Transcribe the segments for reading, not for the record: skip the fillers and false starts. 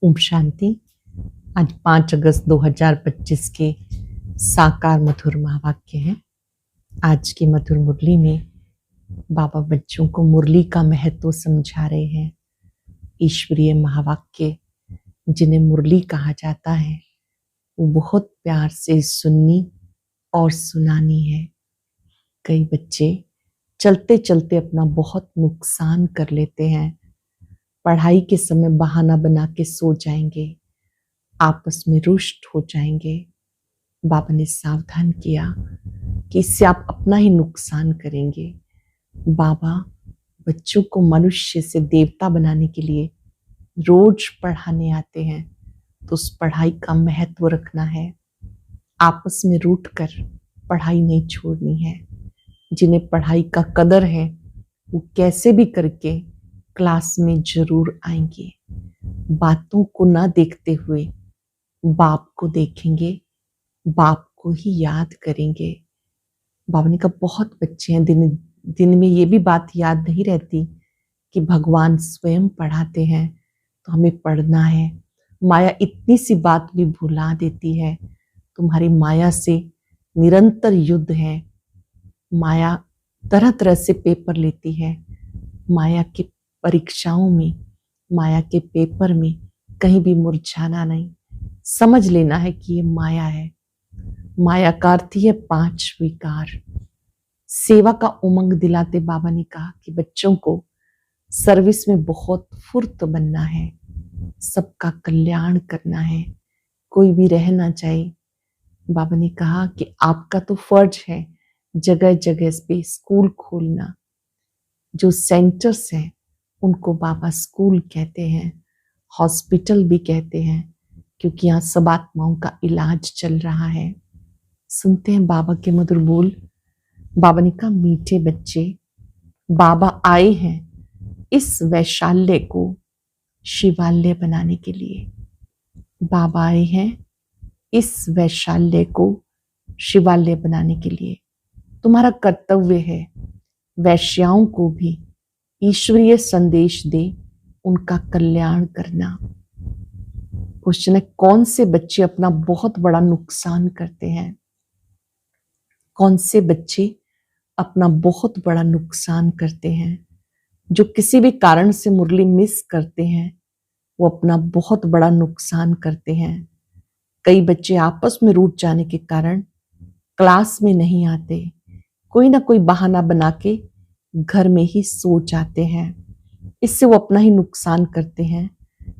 ओम शांति। आज 5 अगस्त 2025 के साकार मधुर महावाक्य हैं। आज की मधुर मुरली में बाबा बच्चों को मुरली का महत्व समझा रहे हैं। ईश्वरीय महावाक्य जिन्हें मुरली कहा जाता है वो बहुत प्यार से सुननी और सुनानी है। कई बच्चे चलते चलते अपना बहुत नुकसान कर लेते हैं। पढ़ाई के समय बहाना बना के सो जाएंगे, आपस में रुष्ट हो जाएंगे। बाबा ने सावधान किया कि इससे आप अपना ही नुकसान करेंगे। बाबा बच्चों को मनुष्य से देवता बनाने के लिए रोज पढ़ाने आते हैं, तो उस पढ़ाई का महत्व रखना है। आपस में रूठ कर पढ़ाई नहीं छोड़नी है। जिन्हें पढ़ाई का कदर है वो कैसे भी करके क्लास में जरूर आएंगे। बातों को ना देखते हुए बाप को देखेंगे, बाप को ही याद करेंगे। बाबा ने कहा बहुत बच्चे हैं दिन में ये भी बात याद नहीं रहती कि भगवान स्वयं पढ़ाते हैं, तो हमें पढ़ना है। माया इतनी सी बात भी भुला देती है। तुम्हारी माया से निरंतर युद्ध है। माया तरह तरह से पेपर लेती है। माया की परीक्षाओं में, माया के पेपर में कहीं भी मुरझाना नहीं। समझ लेना है कि ये माया है। माया का अर्थ ही है 5 विकार। सेवा का उमंग दिलाते बाबा ने कहा कि बच्चों को सर्विस में बहुत फुर्त बनना है, सबका कल्याण करना है, कोई भी रह ना जाए। बाबा ने कहा कि आपका तो फर्ज है जगह जगह पे स्कूल खोलना। जो सेंटर्स हैं उनको बाबा स्कूल कहते हैं, हॉस्पिटल भी कहते हैं, क्योंकि यहाँ सब आत्माओं का इलाज चल रहा है। सुनते हैं बाबा के मधुर बोल। बाबा ने कहा मीठे बच्चे, बाबा आए हैं इस वैशाल्य को शिवालय बनाने के लिए। बाबा आए हैं इस वैशाल्य को शिवालय बनाने के लिए। तुम्हारा कर्तव्य है वैश्याओं को भी ईश्वरीय संदेश दे, उनका कल्याण करना। क्वेश्चन है, कौन से बच्चे अपना बहुत बड़ा नुकसान करते हैं? कौन से बच्चे अपना बहुत बड़ा नुकसान करते हैं? जो किसी भी कारण से मुरली मिस करते हैं वो अपना बहुत बड़ा नुकसान करते हैं। कई बच्चे आपस में रूठ जाने के कारण क्लास में नहीं आते, कोई ना कोई बहाना बना के घर में ही सो जाते हैं। इससे वो अपना ही नुकसान करते हैं,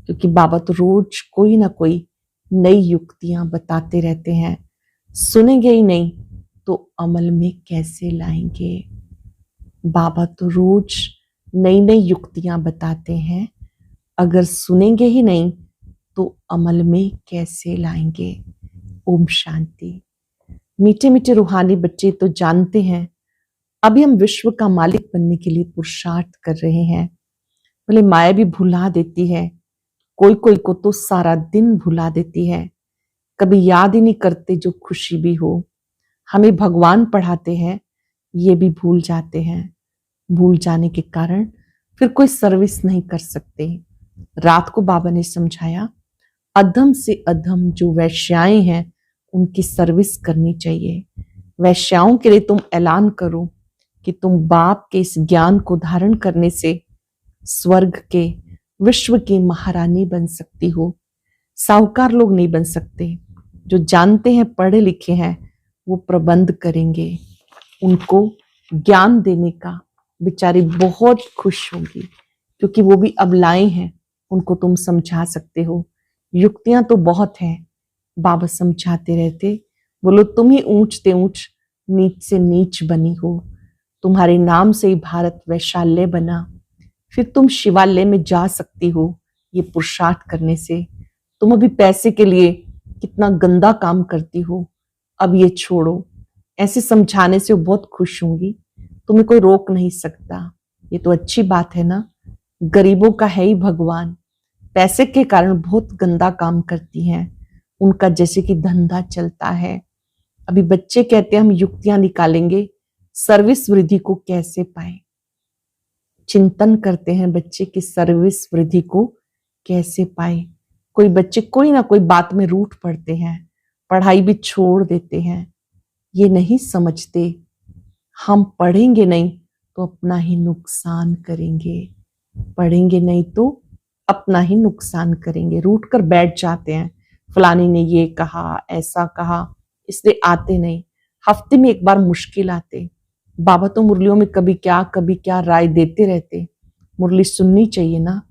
क्योंकि बाबा तो रोज कोई ना कोई नई युक्तियां बताते रहते हैं। सुनेंगे ही नहीं तो अमल में कैसे लाएंगे? बाबा तो रोज नई नई युक्तियां बताते हैं, अगर सुनेंगे ही नहीं तो अमल में कैसे लाएंगे? ओम शांति। मीठे मीठे रूहानी बच्चे तो जानते हैं अभी हम विश्व का मालिक बनने के लिए पुरुषार्थ कर रहे हैं। भले माया भी भुला देती है, कोई कोई को तो सारा दिन भुला देती है। कभी याद ही नहीं करते जो खुशी भी हो। हमें भगवान पढ़ाते हैं, ये भी भूल जाते हैं। भूल जाने के कारण फिर कोई सर्विस नहीं कर सकते। रात को बाबा ने समझाया, अधम से अधम जो वैश्याएं हैं उनकी सर्विस करनी चाहिए। वैश्याओं के लिए तुम ऐलान करो कि तुम बाप के इस ज्ञान को धारण करने से स्वर्ग के, विश्व की महारानी बन सकती हो। साहूकार लोग नहीं बन सकते। जो जानते हैं, पढ़े लिखे हैं, वो प्रबंध करेंगे। उनको ज्ञान देने का बेचारी बहुत खुश होगी, क्योंकि वो भी अबलाएं हैं, उनको तुम समझा सकते हो। युक्तियां तो बहुत हैं, बाबा समझाते रहते। बोलो तुम ही ऊंच ते ऊंच, नीच से नीच बनी हो। तुम्हारे नाम से ही भारत वैशाल्य बना, फिर तुम शिवालय में जा सकती हो। ये पुरुषार्थ करने से तुम अभी पैसे के लिए कितना गंदा काम करती हो, अब ये छोड़ो। ऐसे समझाने से वो बहुत खुश होंगी। तुम्हें कोई रोक नहीं सकता। ये तो अच्छी बात है ना। गरीबों का है ही भगवान, पैसे के कारण बहुत गंदा काम करती हैं। उनका जैसे कि धंधा चलता है। अभी बच्चे कहते हैं हम युक्तियां निकालेंगे सर्विस वृद्धि को कैसे पाए। चिंतन करते हैं बच्चे की सर्विस वृद्धि को कैसे पाए। कोई बच्चे कोई ना कोई बात में रूठ पड़ते हैं, पढ़ाई भी छोड़ देते हैं। ये नहीं समझते हम पढ़ेंगे नहीं तो अपना ही नुकसान करेंगे, पढ़ेंगे नहीं तो अपना ही नुकसान करेंगे। रूठ कर बैठ जाते हैं, फलानी ने ये कहा, ऐसा कहा, इसलिए आते नहीं। हफ्ते में एक बार मुश्किल आते। बाबा तो मुरलियों में कभी क्या राय देते रहते। मुरली सुननी चाहिए ना,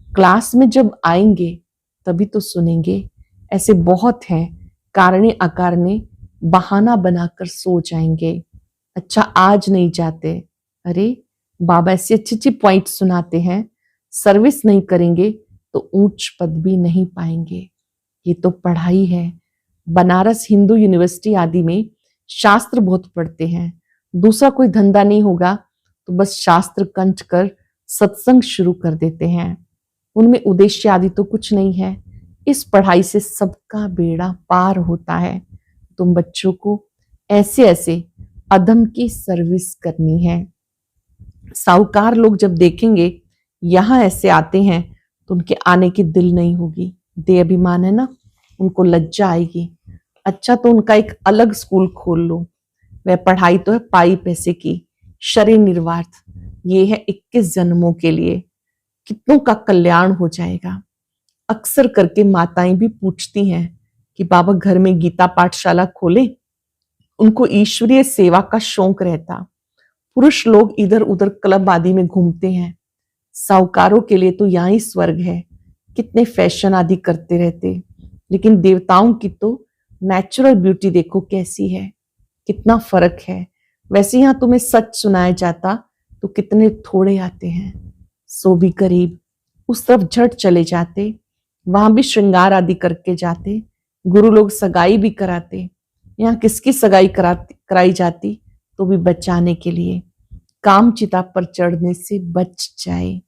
क्लास में जब आएंगे तभी तो सुनेंगे। ऐसे बहुत हैं, कारणे अकारणे बहाना बनाकर सो जाएंगे। अच्छा आज नहीं जाते, अरे बाबा ऐसे अच्छे अच्छे पॉइंट सुनाते हैं, सर्विस नहीं करेंगे तो ऊंच पद भी नहीं पाएंगे। ये तो पढ़ाई है। बनारस हिंदू यूनिवर्सिटी आदि में शास्त्र बहुत पढ़ते हैं, दूसरा कोई धंधा नहीं होगा तो बस शास्त्र कंठ कर सत्संग शुरू कर देते हैं। उनमें उद्देश्य आदि तो कुछ नहीं है। इस पढ़ाई से सबका बेड़ा पार होता है। तुम बच्चों को ऐसे ऐसे अधम की सर्विस करनी है। साहूकार लोग जब देखेंगे यहां ऐसे आते हैं तो उनके आने की दिल नहीं होगी। दे अभिमान है ना, उनको लज्जा आएगी। अच्छा तो उनका एक अलग स्कूल खोल लो। वह पढ़ाई तो है पाई पैसे की, शरीर निर्वार्थ। ये है 21 जन्मों के लिए, कितनों का कल्याण हो जाएगा। अक्सर करके माताएं भी पूछती हैं कि बाबा घर में गीता पाठशाला खोले। उनको ईश्वरीय सेवा का शौक रहता। पुरुष लोग इधर उधर क्लब आदि में घूमते हैं। साहूकारों के लिए तो यहाँ ही स्वर्ग है, कितने फैशन आदि करते रहते। लेकिन देवताओं की तो नेचुरल ब्यूटी देखो कैसी है, कितना फर्क है। वैसे यहाँ तुम्हें सच सुनाया जाता तो कितने थोड़े आते हैं। सो भी करीब उस तरफ झट चले जाते, वहां भी श्रृंगार आदि करके जाते। गुरु लोग सगाई भी कराते। यहाँ किसकी सगाई कराई जाती तो भी बचाने के लिए। काम चिता पर चढ़ने से बच जाए,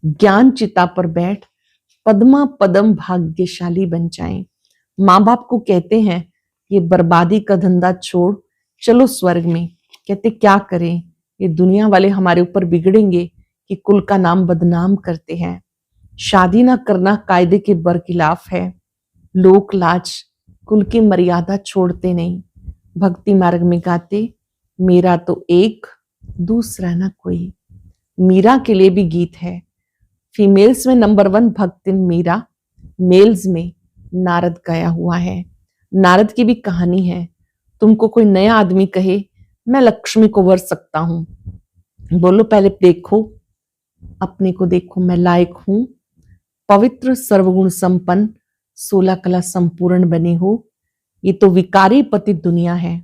ज्ञान चिता पर बैठ पद्मा पदम भाग्यशाली बन जाए। माँ बाप को कहते हैं ये बर्बादी का धंधा छोड़ चलो स्वर्ग में। कहते क्या करें, ये दुनिया वाले हमारे ऊपर बिगड़ेंगे कि कुल का नाम बदनाम करते हैं। शादी ना करना कायदे के बरखिलाफ है। लोक लाज कुल की मर्यादा छोड़ते नहीं। भक्ति मार्ग में गाते मेरा तो एक दूसरा ना कोई। मीरा के लिए भी गीत है। फीमेल्स में नंबर 1 भक्तिन मीरा, मेल्स में नारद गाया हुआ है। नारद की भी कहानी है। तुमको कोई नया आदमी कहे मैं लक्ष्मी को वर सकता हूं, बोलो पहले देखो अपने को, देखो मैं लायक हूं, पवित्र सर्वगुण संपन्न 16 कला संपूर्ण बने हो। ये तो विकारी पति दुनिया है।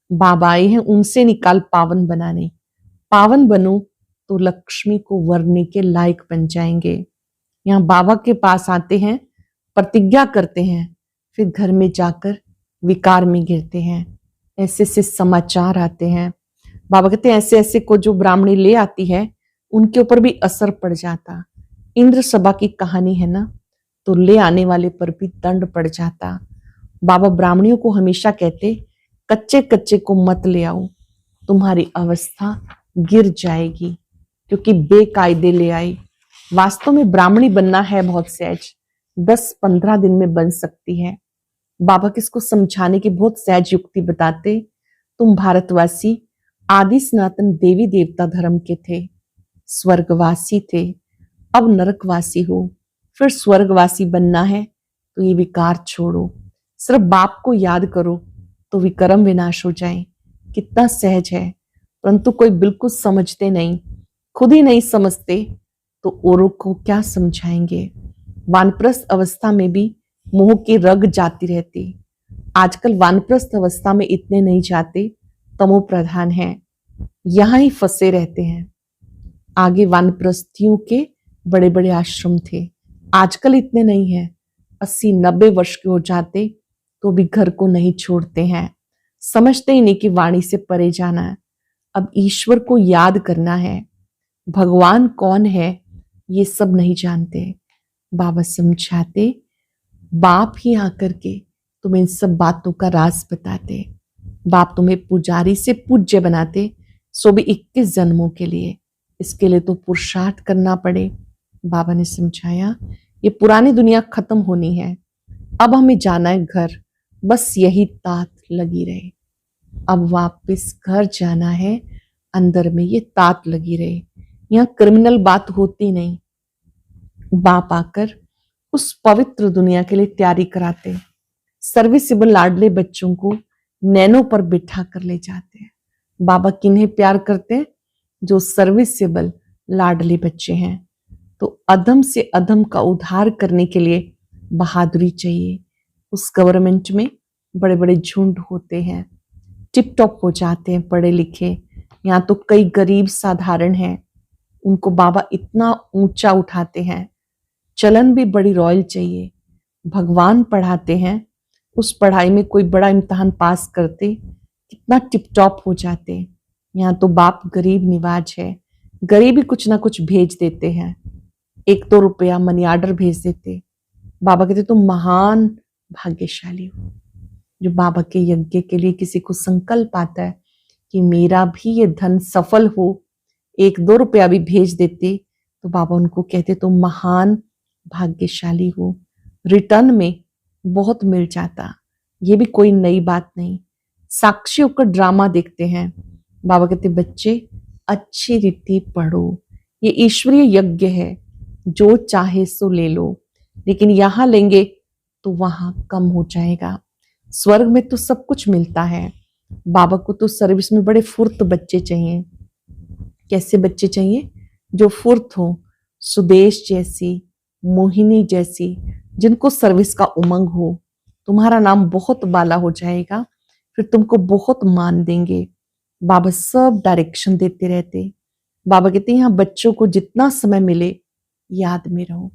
बाबा आए हैं उनसे निकाल पावन बनाने। पावन बनो तो लक्ष्मी को वरने के लायक बन जाएंगे। यहाँ बाबा के पास आते हैं, प्रतिज्ञा करते हैं, फिर घर में जाकर विकार में गिरते हैं। ऐसे ऐसे समाचार आते हैं। बाबा कहते हैं ऐसे ऐसे को जो ब्राह्मणी ले आती है उनके ऊपर भी असर पड़ जाता। इंद्र सभा की कहानी है ना, तो ले आने वाले पर भी दंड पड़ जाता। बाबा ब्राह्मणियों को हमेशा कहते कच्चे कच्चे को मत ले आओ, तुम्हारी अवस्था गिर जाएगी, क्योंकि बेकायदे ले आए। वास्तव में ब्राह्मणी बनना है बहुत सहज, 10-15 दिन में बन सकती है। बाबा किसको समझाने की बहुत सहज युक्ति बताते। तुम भारतवासी आदि सनातन देवी देवता धर्म के थे, स्वर्गवासी थे, अब नरकवासी हो, फिर स्वर्गवासी बनना है तो ये विकार छोड़ो। सिर्फ बाप को याद करो तो विक्रम विनाश हो जाए। कितना सहज है, परंतु कोई बिल्कुल समझते नहीं। खुद ही नहीं समझते तो औरों को क्या समझाएंगे। वानप्रस्थ अवस्था में भी मोह की रग जाती रहती। आजकल वानप्रस्थ अवस्था में इतने नहीं जाते, तमो प्रधान है, यहां ही फंसे रहते हैं। आगे वानप्रस्थियों के बड़े बड़े आश्रम थे, आजकल इतने नहीं है। 80-90 वर्ष के हो जाते तो भी घर को नहीं छोड़ते हैं। समझते ही नहीं कि वाणी से परे जाना है, अब ईश्वर को याद करना है। भगवान कौन है ये सब नहीं जानते। बाबा समझाते, बाप ही आकर के तुम्हें इन सब बातों का राज बताते। बाप तुम्हें पुजारी से पूज्य बनाते, सो भी 21 जन्मों के लिए। इसके लिए तो पुरुषार्थ करना पड़े। बाबा ने समझाया ये पुरानी दुनिया खत्म होनी है, अब हमें जाना है घर, बस यही तात लगी रहे। अब वापस घर जाना है, अंदर में ये तात लगी रहे। यहाँ क्रिमिनल बात होती नहीं। बाप आकर उस पवित्र दुनिया के लिए तैयारी कराते, सर्विसेबल लाडले बच्चों को नैनो पर बिठा कर ले जाते हैं। बाबा किन्हें प्यार करते हैं? जो सर्विसेबल लाडले बच्चे हैं। तो अधम से अधम का उद्धार करने के लिए बहादुरी चाहिए। उस गवर्नमेंट में बड़े बड़े झुंड होते हैं, टिप टॉप हो जाते हैं पढ़े लिखे। यहाँ तो कई गरीब साधारण हैं, उनको बाबा इतना ऊंचा उठाते हैं। चलन भी बड़ी रॉयल चाहिए। भगवान पढ़ाते हैं, उस पढ़ाई में कोई बड़ा इम्तिहान पास करते, कितना टिप टॉप हो जाते। यहाँ तो बाप गरीब निवाज है, गरीब ही कुछ ना कुछ भेज देते हैं, 1-2 रुपया मनी ऑर्डर भेज देते। बाबा कहते तुम महान भाग्यशाली हो। जो बाबा के यज्ञ के लिए किसी को संकल्प आता है कि मेरा भी ये धन सफल हो, 1-2 रुपया भी भेज देते, तो बाबा उनको कहते तुम महान भाग्यशाली हो। रिटर्न में बहुत मिल जाता, ये भी कोई नई बात नहीं। साक्षी होकर ड्रामा देखते हैं। बाबा कहते बच्चे अच्छी रीति पढ़ो, ये ईश्वरीय यज्ञ है, जो चाहे सो ले लो, लेकिन यहां लेंगे तो वहां कम हो जाएगा। स्वर्ग में तो सब कुछ मिलता है। बाबा को तो सर्विस में बड़े फुर्त बच्चे चाहिए। कैसे बच्चे चाहिए? जो फुर्त हो, सुदेश जैसी, मोहिनी जैसी, जिनको सर्विस का उमंग हो। तुम्हारा नाम बहुत बाला हो जाएगा, फिर तुमको बहुत मान देंगे। बाबा सब डायरेक्शन देते रहते। बाबा कहते यहाँ बच्चों को जितना समय मिले याद में रहो।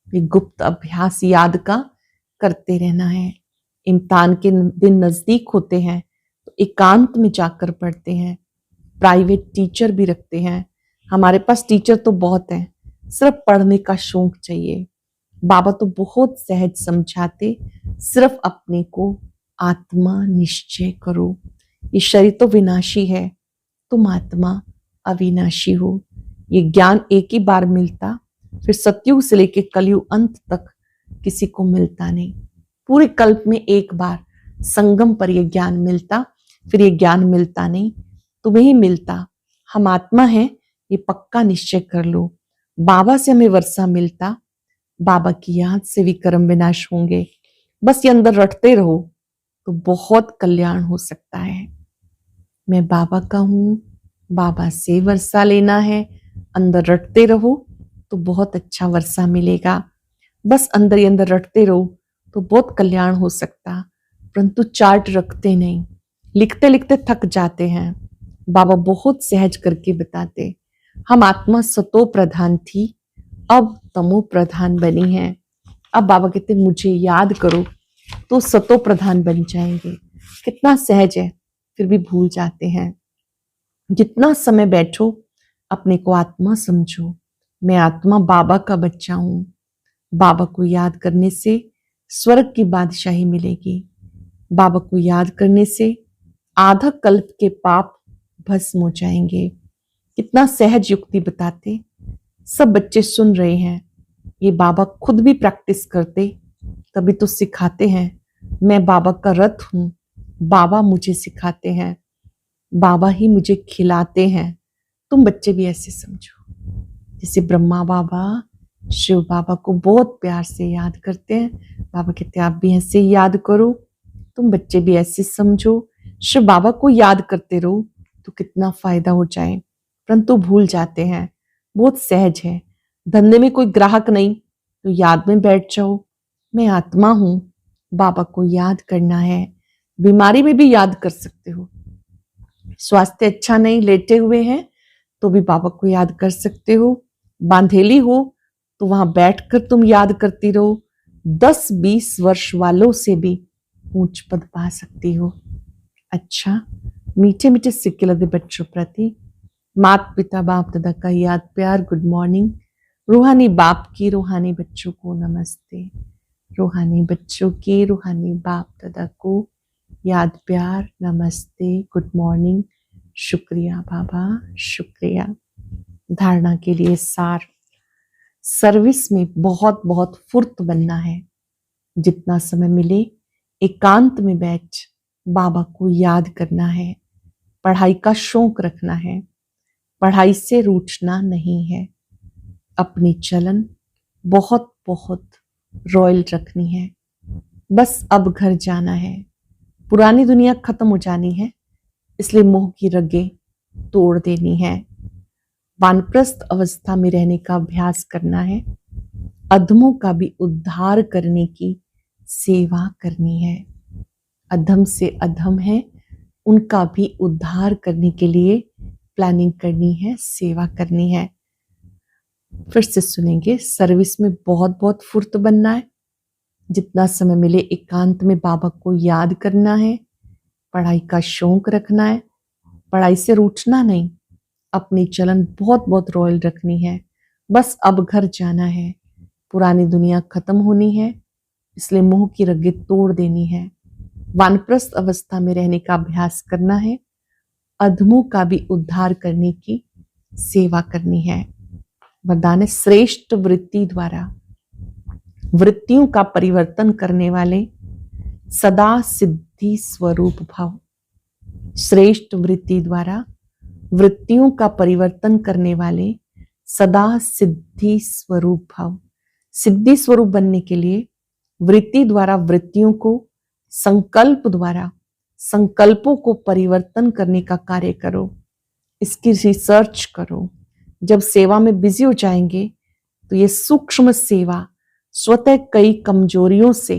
ये गुप्त अभ्यास याद का करते रहना है। इम्तिहान के दिन नजदीक होते हैं तो एकांत में जाकर पढ़ते हैं। प्राइवेट टीचर भी रखते हैं। हमारे पास टीचर तो बहुत हैं, सिर्फ पढ़ने का शौक चाहिए। बाबा तो बहुत सहज समझाते, सिर्फ अपने को आत्मा निश्चय करो। ये शरीर तो विनाशी है, तुम आत्मा अविनाशी हो। ये ज्ञान एक ही बार मिलता, फिर सतयुग से लेकर कलयुग अंत तक किसी को मिलता नहीं। पूरे कल्प में एक बार संगम पर यह ज्ञान मिलता, फिर ये ज्ञान मिलता नहीं, तुम्हें ही मिलता। हम आत्मा हैं, ये पक्का निश्चय कर लो। बाबा से हमें वर्षा मिलता, बाबा की याद से भी कर्म विनाश होंगे। बस ये अंदर रटते रहो तो बहुत कल्याण हो सकता है। मैं बाबा का हूं, बाबा से वर्षा लेना है। अंदर रटते रहो तो बहुत अच्छा वर्षा मिलेगा। बस अंदर ही अंदर रटते रहो तो बहुत कल्याण हो सकता, परंतु चार्ट रखते नहीं, लिखते लिखते थक जाते हैं। बाबा बहुत सहज करके बताते, हम आत्मा सतो प्रधान थी, अब तमो प्रधान बनी है। अब बाबा कहते मुझे याद करो तो सतो प्रधान बन जाएंगे। कितना सहज है, फिर भी भूल जाते हैं। जितना समय बैठो अपने को आत्मा समझो। मैं आत्मा बाबा का बच्चा हूं। बाबा को याद करने से स्वर्ग की बादशाही मिलेगी। बाबा को याद करने से आधा कल्प के पाप भस्म हो जाएंगे। कितना सहज युक्ति बताते, सब बच्चे सुन रहे हैं। ये बाबा खुद भी प्रैक्टिस करते, तभी तो सिखाते हैं। मैं बाबा का रथ हूं, बाबा मुझे सिखाते हैं, बाबा ही मुझे खिलाते हैं। तुम बच्चे भी ऐसे समझो, जैसे ब्रह्मा बाबा शिव बाबा को बहुत प्यार से याद करते हैं। बाबा कहते हैं आप भी ऐसे याद करो। तुम बच्चे भी ऐसे समझो, शिव बाबा को याद करते रहो तो कितना फायदा हो जाए, परंतु भूल जाते हैं। बहुत सहज है, धंधे में कोई ग्राहक नहीं तो याद में बैठ जाओ, मैं आत्मा हूं, बाबा को याद करना है। बीमारी में भी याद कर सकते हो। स्वास्थ्य अच्छा नहीं, लेटे हुए हैं तो भी बाबा को याद कर सकते हो। बांधेली हो तो वहां बैठकर तुम याद करती रहो। 10-20 वर्ष वालों से भी ऊंच पद पा सकती हो। अच्छा, मीठे मीठे सिक्के लदे बच्चों प्रति माता पिता बाप दादा का याद प्यार गुड मॉर्निंग। रूहानी बाप की रूहानी बच्चों को नमस्ते। रूहानी बच्चों के रूहानी बाप दादा को याद प्यार नमस्ते गुड मॉर्निंग। शुक्रिया बाबा, शुक्रिया। धारणा के लिए सार, सर्विस में बहुत बहुत फुर्त बनना है। जितना समय मिले एकांत में बैठ बाबा को याद करना है। पढ़ाई का शौक रखना है, पढ़ाई से रूठना नहीं है। अपनी चलन बहुत बहुत रॉयल रखनी है। बस अब घर जाना है। पुरानी दुनिया खत्म हो जानी है, इसलिए मोह की रगें तोड़ देनी है। वानप्रस्थ अवस्था में रहने का अभ्यास करना है। अधमों का भी उद्धार करने की सेवा करनी है। अधम से अधम है, उनका भी उद्धार करने के लिए प्लानिंग करनी है, सेवा करनी है। फिर से सुनेंगे। सर्विस में बहुत बहुत फुर्त बनना है। जितना समय मिले एकांत में बाबा को याद करना है। पढ़ाई का शौक रखना है, पढ़ाई से रूठना नहीं। अपनी चलन बहुत बहुत रॉयल रखनी है। बस अब घर जाना है। पुरानी दुनिया खत्म होनी है, इसलिए मोह की रगें तोड़ देनी है। वानप्रस्थ अवस्था में रहने का अभ्यास करना है। अधमों का भी उद्धार करने की सेवा करनी है। वरदान है, श्रेष्ठ वृत्ति द्वारा वृत्तियों का परिवर्तन करने वाले सदा सिद्धि स्वरूप भव। श्रेष्ठ वृत्ति द्वारा वृत्तियों का परिवर्तन करने वाले सदा सिद्धि स्वरूप भव। सिद्धि स्वरूप बनने के लिए वृत्ति द्वारा वृत्तियों को, संकल्प द्वारा संकल्पों को परिवर्तन करने का कार्य करो। इसकी रिसर्च करो। जब सेवा में बिजी हो जाएंगे तो ये सूक्ष्म सेवा स्वतः कई कमजोरियों से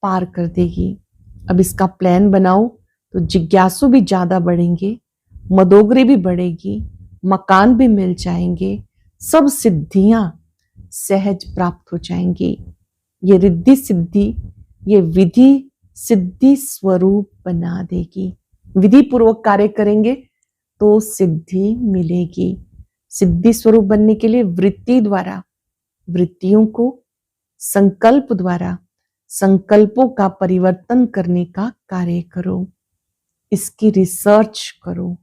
पार कर देगी। अब इसका प्लान बनाओ तो जिज्ञासु भी ज्यादा बढ़ेंगे, मदोगरी भी बढ़ेगी, मकान भी मिल जाएंगे, सब सिद्धियां सहज प्राप्त हो जाएंगी। ये रिद्धि सिद्धि, ये विधि सिद्धि स्वरूप बना देगी। विधि पूर्वक कार्य करेंगे तो सिद्धि मिलेगी। सिद्धि स्वरूप बनने के लिए वृत्ति द्वारा वृत्तियों को, संकल्प द्वारा संकल्पों का परिवर्तन करने का कार्य करो। इसकी रिसर्च करो।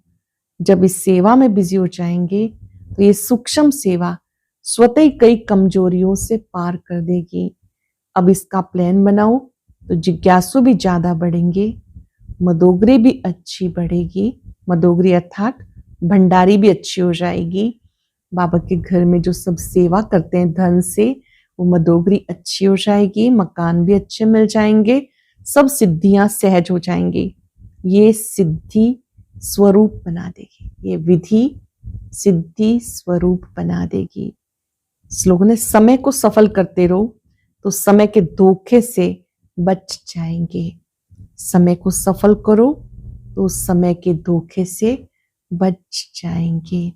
जब इस सेवा में बिजी हो जाएंगे तो ये सूक्ष्म सेवा स्वतः ही कई कमजोरियों से पार कर देगी। अब इसका प्लान बनाओ तो जिज्ञासु भी ज्यादा बढ़ेंगे, मदोगरी भी अच्छी बढ़ेगी। मदोगरी अर्थात भंडारी भी अच्छी हो जाएगी। बाबा के घर में जो सब सेवा करते हैं धन से, वो मदोगरी अच्छी हो जाएगी, मकान भी अच्छे मिल जाएंगे, सब सिद्धियां सहज हो जाएंगी। ये सिद्धि स्वरूप बना देगी। ये विधि सिद्धि स्वरूप बना देगी। स्लोगन है, समय को सफल करते रहो तो समय के धोखे से बच जाएंगे। समय को सफल करो तो समय के धोखे से बच जाएंगे।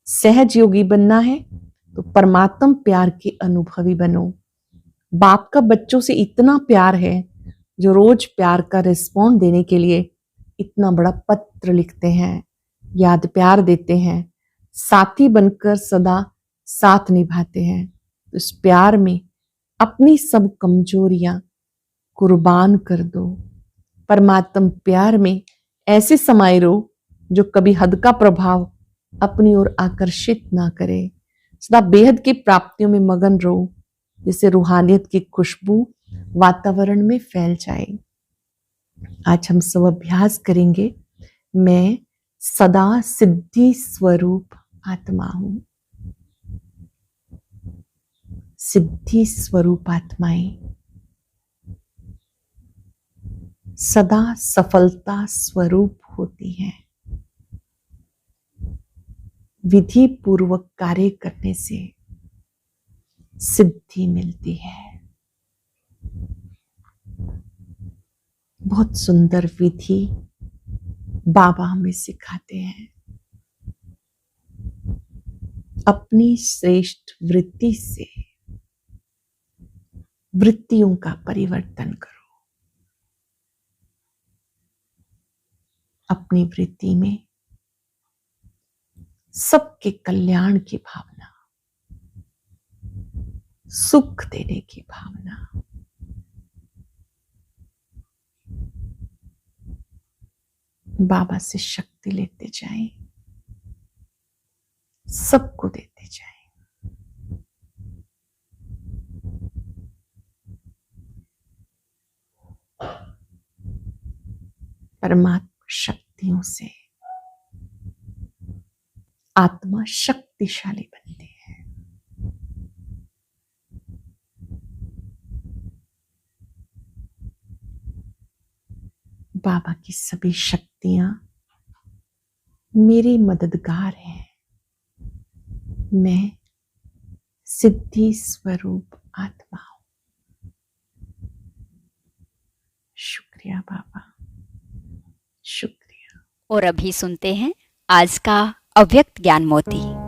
सहज योगी बनना है तो परमात्म प्यार के अनुभवी बनो। बाप का बच्चों से इतना प्यार है जो रोज प्यार का रिस्पॉन्ड देने के लिए इतना बड़ा पत्र लिखते हैं, याद प्यार देते हैं, साथी बनकर सदा साथ निभाते हैं। तो इस प्यार में अपनी सब कमजोरियां कुर्बान कर दो। परमात्म प्यार में ऐसे समाये रहो जो कभी हद का प्रभाव अपनी ओर आकर्षित ना करे। सदा बेहद की प्राप्तियों में मगन रहो, जिससे रूहानियत की खुशबू वातावरण में फैल जाए। आज हम सब अभ्यास करेंगे। मैं सदा सिद्धि स्वरूप आत्मा हूं। सिद्धि स्वरूप आत्माएं सदा सफलता स्वरूप होती हैं। विधि पूर्वक कार्य करने से सिद्धि मिलती है। बहुत सुंदर विधि बाबा हमें सिखाते हैं। अपनी श्रेष्ठ वृत्ति से वृत्तियों का परिवर्तन करो। अपनी वृत्ति में सबके कल्याण की भावना, सुख देने की भावना, बाबा से शक्ति लेते जाएं, सबको देते जाएं। परमात्मा शक्तियों से आत्मा शक्तिशाली बनती है। बाबा की सभी शक्तियां मेरी मददगार हैं। मैं सिद्धि स्वरूप आत्मा हूं। शुक्रिया बाबा, शुक्रिया। और अभी सुनते हैं आज का अव्यक्त ज्ञान मोती।